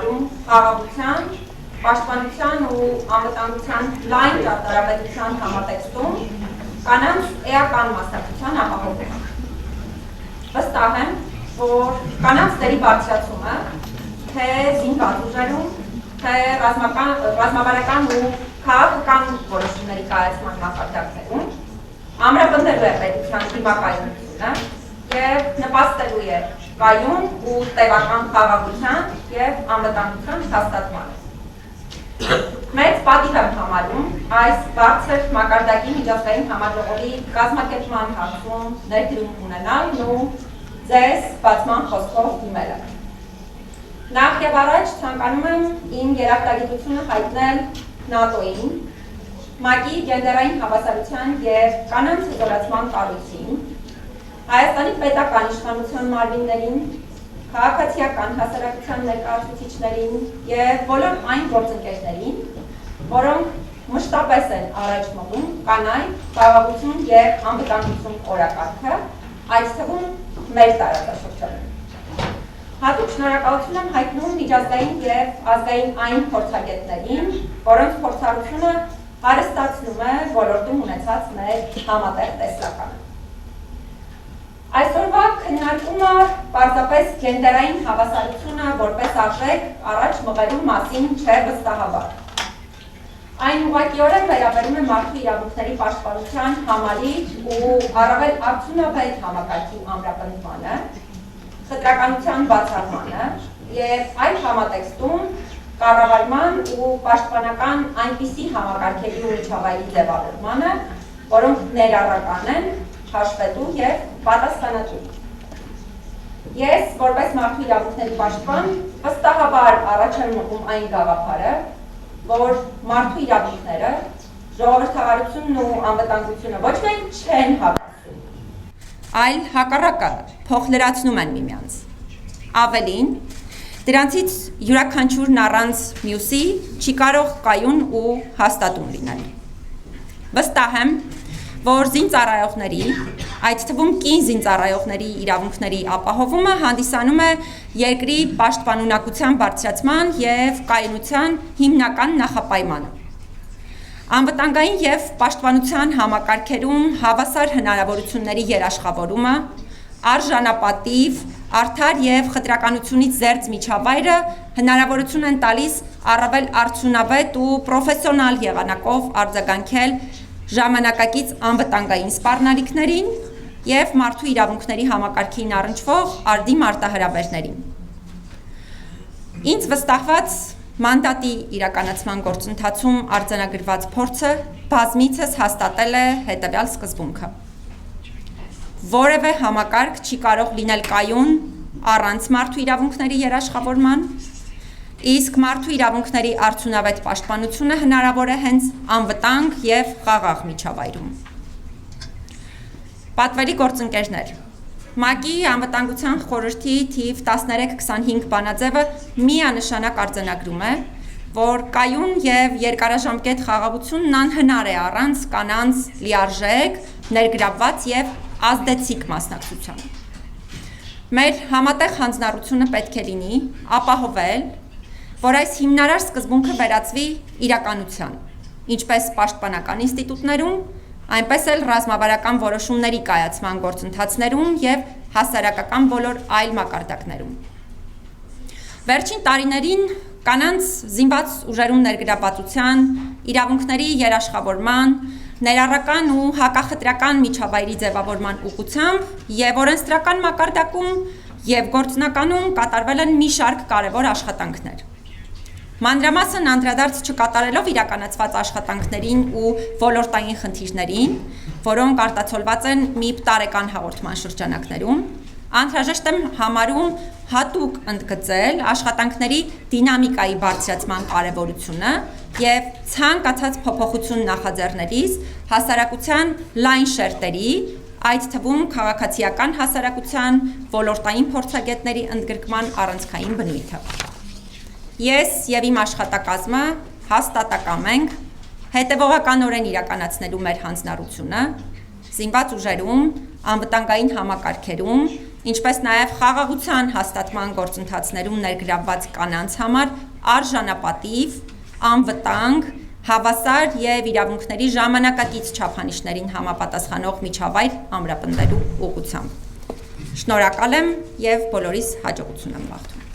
համարում խաղաղության, պաշտպանության ու անվտանգության լայն ճարտարապետության համատեքստում կանանց էական մասնակցության ապահովում։ Վստահ եմ, որ կանանց դերի բարձրացումը թե զինված ուժերում, թե ռազմավարական ու քաղաքական որոշումների կայացման մակարդակներում ամրապնդելու է պետության դիմակայունությունը և նպաստելու է կայուն ու տևական խաղաղության և անվտանգության հաստատմանը։ Մեծ պատիվ եմ համարում այս բարձր մակարդակի միջազգային համաժողովի կազմակերպման հարցում ներդրում ունենալն ու ձեզ բացման խոսքով դիմելը։ Նախ և առաջ ցանկանում եմ իմ երախտագիտությունը հայտնել ՆԱՏՕ-ին, ՄԱԿ-ի գենդերային հավասարության և կանանց հզորացման կառույցին, Հայաստանի պետական իշխանության մարմիններին, քաղաքացիական հասարակության ներկայացուցիչներին և բոլոր այն գործընկերներին, որոնք մշտապես են առաջ մղում կանայք, խաղաղություն և անվտանգություն օրակարգը, այդ թվում մեր տարածաշրջանում։ Հատուկ շնորհակալություն եմ հայտնում միջազգային և ազգային այն փորձագետներին, որոնց փորձառությունը հարստացնում է ոլորտում ունեցած մեր համատեղ տեսլականը։ Այսօրվա քննարկումը պարզապես գենդերային հավասարությունը որպես արժեք առաջ մղելու մասին չէ վստահաբար։ Այն ուղղակիորեն վերաբերում է մարդու իրավունքների պաշտպանության համալիր ու առավել արդյունավետ համակարգի ամրապնդմանը, խտրականության բացառմանը և այդ համատեքստում կառավարման ու պաշտպանական այնպիսի համակարգերի ու միջավայրի ձևավորմանը, որոնք ներառական են, հաշվետու և պատասխանատու։ Ես, որպես մարդու իրավունքների պաշտպան, վստահաբար առաջ եմ մղում այն գաղափարը, որ մարդու իրավունքները, ժողովրդավարությունն ու անվտանգությունը ոչ միայն չեն հակասում, այլ հակառակը փոխլրացնում են միմյանց։ Ավելին, դրանցից յուրաքանչյուրն առանց մյուսի չի կարող կայուն ու հաստատուն լինել։ Վստահ եմ, որ զինծառայողների, այդ թվում կին զինծառայողների իրավունքների ապահովումը հանդիսանում է երկրի պաշտպանունակության բարձրացման և կայունության հիմնական նախապայմանը։ Անվտանգային և պաշտպանության համակարգերում հավասար հնարավորությունների երաշխավորումը, արժանապատիվ, արդար և խտրականությունից զերծ միջավայրը հնարավորություն են տալիս առավել արդյունավետ ու պրոֆեսիոնալ եղանակով արձագանքել ժամանակակից անվտանգային սպառնալիքներին և մարդու իրավունքների համակարգին առնչվող արդի մարտահրավերներին։ Ինձ վստահված մանդատի իրականացման գործընթացում արձանագրված փորձը բազմիցս հաստատել է հետևյալ սկզբունքը. որևէ համակարգ չի կարող լինել կայուն առանց մարդու իրավունքների երաշխավորման, իսկ մարդու իրավունքների արդյունավետ պաշտպանությունը հնարավոր է հենց անվտանգ և խաղաղ միջավայրում։ Պատվելի գործընկերներ, ՄԱԿ-ի անվտանգության խորհրդի թիվ 1325 բանաձևը միանշանակ արձանագրում է, որ կայուն և երկարաժամկետ խաղաղությունն անհնար է առանց կանանց լիարժեք, ներգրավված և ազդեցիկ մասնակցության։ Մեր համատեղ հանձնառությունը պետք է լինի ապահովել, որ այս հիմնարար սկզբունքը վերածվի իրականության, ինչպես պաշտպանական ինստիտուտներում, այնպես էլ ռազմավարական որոշումների կայացման գործընթացներում և հասարակական բոլոր այլ մակարդակներում։ Վերջին տարիներին կանանց զինված ուժերում ներգրավվածության, իրավունքների երաշխավորման, ներառական ու հակախտրական միջավայրի ձևավորման ուղղությամբ և օրենսդրական մակարդակում և գործնականում կատարվել են մի շարք կարևոր աշխատանքներ։ Մանրամասն անդրադարձ չկատարելով իրականացված աշխատանքներին ու ոլորտային խնդիրներին, որոնք արտացոլված են ՄԻՊ տարեկան հաղորդման շրջանակներում, անհրաժեշտ եմ համարում հատուկ ընդգծել աշխատանքների դինամիկայի բարձրացման կարևորությունը և ցանկացած փոփոխություն նախաձեռնելիս հասարակության լայն շերտերի, այդ թվում քաղաքացիական հասարակության ոլորտային փորձագետների ընդգրկման առանցքային բնույթը։ Ես և իմ աշխատակազմը հաստատակամ ենք հետևողականորեն իրականացնելու մեր հանձնառությունը զինված ուժերում, անվտանգային համակարգերում ինչպես նաև խաղաղության հաստատման գործընթացներում ներգրավված կանանց համար արժանապատիվ, անվտանգ, հավասար և իրավունքների ժամանակակից չափանիշներին համապատասխանող միջավայր ամրապնդելու ուղղությամբ։ Շնորհակալ եմ և բոլորիս հաջողություն եմ մաղթում։